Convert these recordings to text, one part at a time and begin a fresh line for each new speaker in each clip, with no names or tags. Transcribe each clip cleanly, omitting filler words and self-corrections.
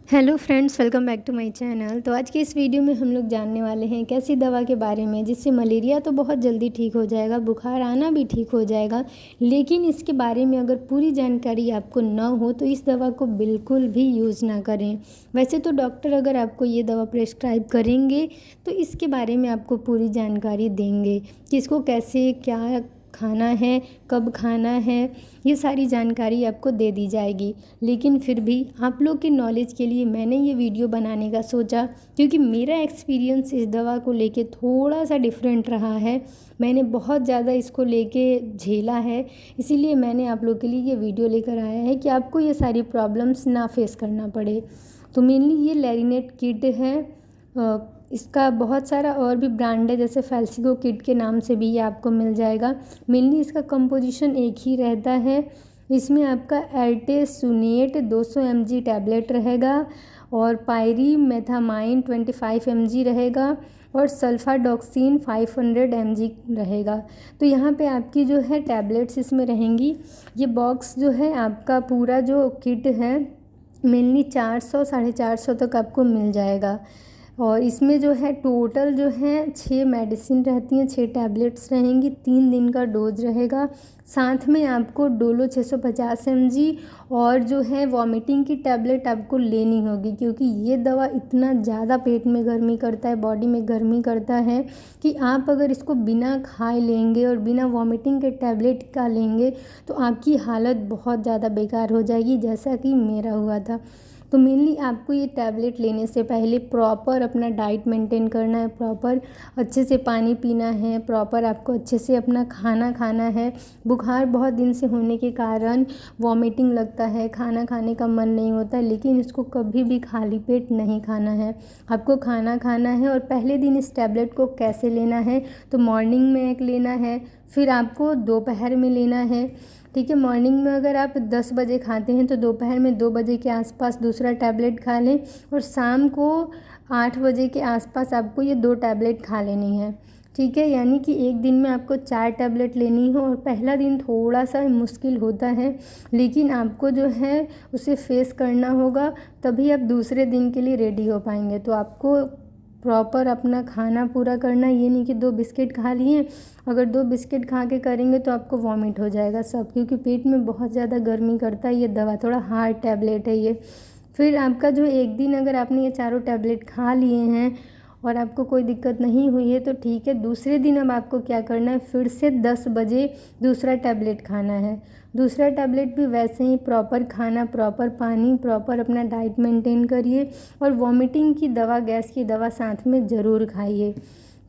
Hello friends, welcome back to my channel. तो आज की इस वीडियो में हम लोग जानने वाले हैं एक ऐसी दवा के बारे में जिससे मलेरिया तो बहुत जल्दी ठीक हो जाएगा, बुखार आना भी ठीक हो जाएगा। लेकिन इसके बारे में अगर पूरी जानकारी आपको ना हो तो इस दवा को बिल्कुल भी यूज़ ना करें। वैसे तो डॉक्टर अगर आपको ये दवा प्रेस्क्राइब करेंगे तो इसके बारे में आपको पूरी जानकारी देंगे कि इसको कैसे क्या खाना है, कब खाना है, ये सारी जानकारी आपको दे दी जाएगी। लेकिन फिर भी आप लोग के नॉलेज के लिए मैंने ये वीडियो बनाने का सोचा, क्योंकि मेरा एक्सपीरियंस इस दवा को लेके थोड़ा सा डिफरेंट रहा है। मैंने बहुत ज़्यादा इसको लेके झेला है, इसीलिए मैंने आप लोग के लिए ये वीडियो लेकर आया है कि आपको ये सारी प्रॉब्लम्स ना फेस करना पड़े। तो मेनली ये लैरिनेट किट है। इसका बहुत सारा और भी ब्रांड है, जैसे फैल्सिगो किट के नाम से भी ये आपको मिल जाएगा। मेनली इसका कंपोजिशन एक ही रहता है। इसमें आपका एल्टेसुनेट 200 mg टैबलेट रहेगा और पायरीमेथामाइन 25 mg रहेगा और सल्फाडॉक्सिन 500 mg रहेगा। तो यहाँ पे आपकी जो है टैबलेट्स इसमें रहेंगी। ये बॉक्स जो है आपका पूरा जो किट है मेनली 400 450 तक आपको मिल जाएगा। और इसमें जो है टोटल जो है 6 मेडिसिन रहती हैं, 6 टैबलेट्स रहेंगी, 3 दिन का डोज रहेगा। साथ में आपको डोलो 650 mg और जो है वॉमिटिंग की टैबलेट आपको लेनी होगी, क्योंकि ये दवा इतना ज़्यादा पेट में गर्मी करता है, बॉडी में गर्मी करता है कि आप अगर इसको बिना खाए लेंगे और बिना वॉमिटिंग के टैबलेट का लेंगे तो आपकी हालत बहुत ज़्यादा बेकार हो जाएगी, जैसा कि मेरा हुआ था। तो मेनली आपको ये टैबलेट लेने से पहले प्रॉपर अपना डाइट मेंटेन करना है, प्रॉपर अच्छे से पानी पीना है, प्रॉपर आपको अच्छे से अपना खाना खाना है। बुखार बहुत दिन से होने के कारण वॉमिटिंग लगता है, खाना खाने का मन नहीं होता है, लेकिन इसको कभी भी खाली पेट नहीं खाना है। आपको खाना खाना है। और पहले दिन इस टैबलेट को कैसे लेना है, तो मॉर्निंग में एक लेना है, फिर आपको दोपहर में लेना है। ठीक है, मॉर्निंग में अगर आप 10 बजे खाते हैं तो दोपहर में 2 बजे के आसपास दूसरा टैबलेट खा लें और शाम को 8 बजे के आसपास आपको ये 2 टैबलेट खा लेनी है। ठीक है, यानी कि एक दिन में आपको 4 टैबलेट लेनी हो। और पहला दिन थोड़ा सा मुश्किल होता है, लेकिन आपको जो है उसे फेस करना होगा, तभी आप दूसरे दिन के लिए रेडी हो पाएंगे। तो आपको प्रॉपर अपना खाना पूरा करना, ये नहीं कि 2 बिस्किट खा लिए। अगर 2 बिस्किट खा के करेंगे तो आपको वॉमिट हो जाएगा सब, क्योंकि पेट में बहुत ज़्यादा गर्मी करता है ये दवा, थोड़ा हार्ड टैबलेट है ये। फिर आपका जो एक दिन अगर आपने ये चारों टैबलेट खा लिए हैं और आपको कोई दिक्कत नहीं हुई है तो ठीक है। दूसरे दिन अब आपको क्या करना है, फिर से 10 बजे दूसरा टैबलेट खाना है। दूसरा टैबलेट भी वैसे ही प्रॉपर खाना, प्रॉपर पानी, प्रॉपर अपना डाइट मेंटेन करिए और वॉमिटिंग की दवा, गैस की दवा साथ में ज़रूर खाइए।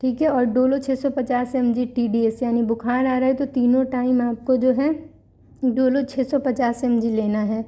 ठीक है, और डोलो 650 mg TDS यानी बुखार आ रहा है तो तीनों टाइम आपको जो है डोलो 650 mg लेना है।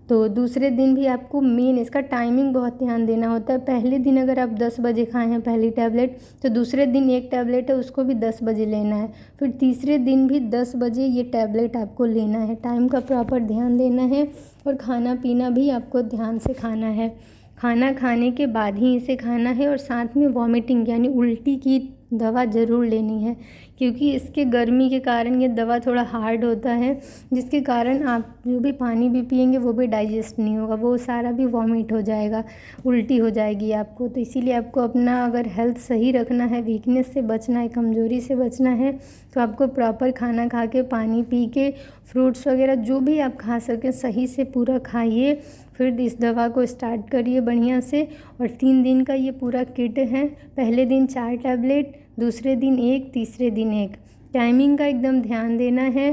तो दूसरे दिन भी आपको मेन इसका टाइमिंग बहुत ध्यान देना होता है। पहले दिन अगर आप 10 बजे खाए हैं पहली टैबलेट, तो दूसरे दिन एक टैबलेट है उसको भी 10 बजे लेना है। फिर तीसरे दिन भी 10 बजे ये टैबलेट आपको लेना है। टाइम का प्रॉपर ध्यान देना है और खाना पीना भी आपको ध्यान से खाना है। खाना खाने के बाद ही इसे खाना है। और साथ में वॉमिटिंग यानी उल्टी की दवा ज़रूर लेनी है, क्योंकि इसके गर्मी के कारण ये दवा थोड़ा हार्ड होता है, जिसके कारण आप जो भी पानी भी पिएंगे वो भी डाइजेस्ट नहीं होगा, वो सारा भी वॉमिट हो जाएगा, उल्टी हो जाएगी आपको। तो इसीलिए आपको अपना अगर हेल्थ सही रखना है, वीकनेस से बचना है, कमज़ोरी से बचना है, तो आपको प्रॉपर खाना खा के, पानी पी के, फ्रूट्स वगैरह जो भी आप खा सकें सही से पूरा खाइए। फिर इस दवा को स्टार्ट करिए बढ़िया से। और 3 दिन का ये पूरा किट है। पहले दिन 4 टैबलेट, दूसरे दिन 1, तीसरे दिन 1। टाइमिंग का एकदम ध्यान देना है।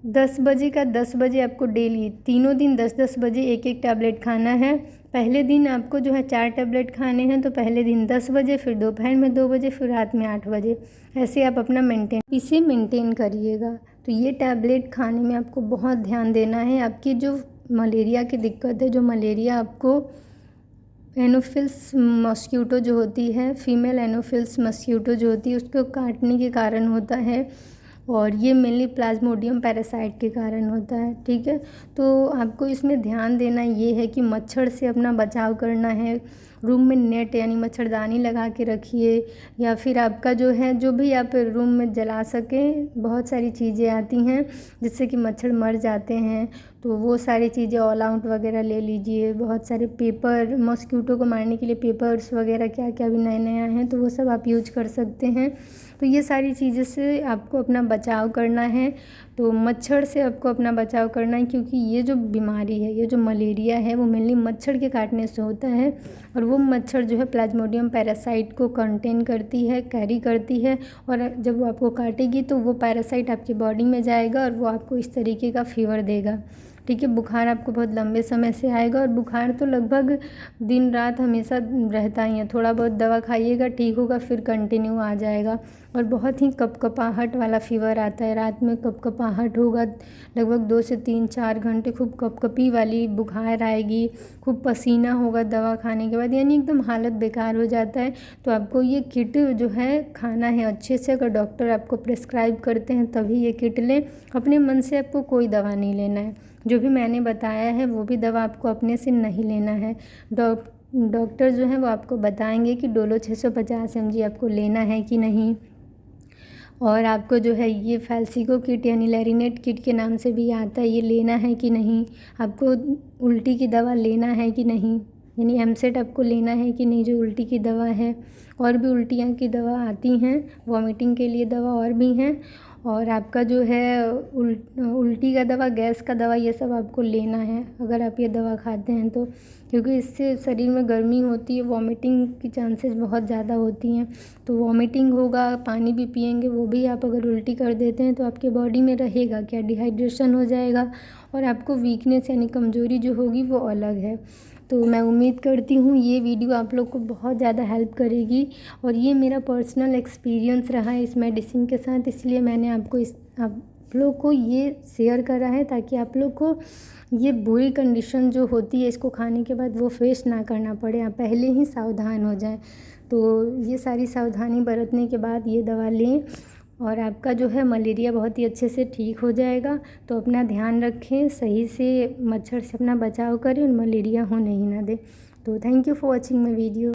10 बजे का 10 बजे आपको डेली तीनों दिन 10-10 बजे एक एक टैबलेट खाना है। पहले दिन आपको जो है 4 टैबलेट खाने हैं, तो पहले दिन 10 बजे, फिर दोपहर में 2 बजे, फिर रात में 8 बजे। ऐसे आप अपना इसे मेंटेन करिएगा। तो ये टैबलेट खाने में आपको बहुत ध्यान देना है। आपकी जो मलेरिया की दिक्कत है, जो मलेरिया आपको एनोफिल्स मॉस्क्यूटो जो होती है, फीमेल एनोफिल्स मॉस्क्यूटो जो होती है, उसको काटने के कारण होता है। और ये मेनली प्लाज्मोडियम पैरासाइट के कारण होता है। ठीक है, तो आपको इसमें ध्यान देना ये है कि मच्छर से अपना बचाव करना है। रूम में नेट यानी मच्छरदानी लगा के रखिए, या फिर आपका जो है जो भी आप रूम में जला सकें, बहुत सारी चीज़ें आती हैं जिससे कि मच्छर मर जाते हैं, तो वो सारी चीज़ें ऑल आउट वगैरह ले लीजिए। बहुत सारे पेपर, मॉस्क्यूटो को मारने के लिए पेपर्स वगैरह क्या क्या अभी नए नए आए हैं, तो वो सब आप यूज कर सकते हैं। तो ये सारी चीज़ों से आपको अपना बचाव करना है, तो मच्छर से आपको अपना बचाव करना है, क्योंकि ये जो बीमारी है, ये जो मलेरिया है, वो मेनली मच्छर के काटने से होता है। और वो मच्छर जो है प्लाज्मोडियम पैरासाइट को कंटेन करती है, कैरी करती है, और जब वो आपको काटेगी तो वो पैरासाइट आपकी बॉडी में जाएगा और वो आपको इस तरीके का फीवर देगा। ठीक है, बुखार आपको बहुत लंबे समय से आएगा, और बुखार तो लगभग दिन रात हमेशा रहता ही है। थोड़ा बहुत दवा खाइएगा, ठीक होगा, फिर कंटिन्यू आ जाएगा। और बहुत ही कपकपाहट वाला फीवर आता है, रात में कपकपाहट होगा, लगभग 2 से 3-4 घंटे खूब कपकपी वाली बुखार आएगी, खूब पसीना होगा दवा खाने के बाद, यानी एकदम हालत बेकार हो जाता है। तो आपको ये किट जो है खाना है अच्छे से, अगर डॉक्टर आपको प्रिस्क्राइब करते हैं तभी ये किट लें। अपने मन से आपको कोई दवा नहीं लेना है, जो भी मैंने बताया है वो भी दवा आपको अपने से नहीं लेना है। डॉक्टर जो है वो आपको बताएंगे कि डोलो 650 mg आपको लेना है कि नहीं। और आपको जो है ये फैल्सिको किट यानी लैरिनेट किट के नाम से भी आता है, ये लेना है कि नहीं। आपको उल्टी की दवा लेना है कि नहीं, यानी एमसेट आपको लेना है कि नहीं, जो उल्टी की दवा है। और भी उल्टियाँ की दवा आती हैं, वॉमिटिंग के लिए दवा और भी हैं। और आपका जो है उल्टी का दवा, गैस का दवा, ये सब आपको लेना है अगर आप ये दवा खाते हैं तो, क्योंकि इससे शरीर में गर्मी होती है, वॉमिटिंग की चांसेस बहुत ज़्यादा होती हैं। तो वॉमिटिंग होगा, पानी भी पिएंगे, वो भी आप अगर उल्टी कर देते हैं तो आपके बॉडी में रहेगा क्या, डिहाइड्रेशन हो जाएगा, और आपको वीकनेस यानी कमज़ोरी जो होगी वो अलग है। तो मैं उम्मीद करती हूँ ये वीडियो आप लोग को बहुत ज़्यादा हेल्प करेगी, और ये मेरा पर्सनल एक्सपीरियंस रहा है इस मेडिसिन के साथ, इसलिए मैंने आपको आप लोग को ये शेयर करा है, ताकि आप लोग को ये बुरी कंडीशन जो होती है इसको खाने के बाद वो फेस ना करना पड़े, आप पहले ही सावधान हो जाएं। तो ये सारी सावधानी बरतने के बाद ये दवा लें, और आपका जो है मलेरिया बहुत ही अच्छे से ठीक हो जाएगा। तो अपना ध्यान रखें, सही से मच्छर से अपना बचाव करें और मलेरिया होने ही ना दें। तो thank you for watching my video.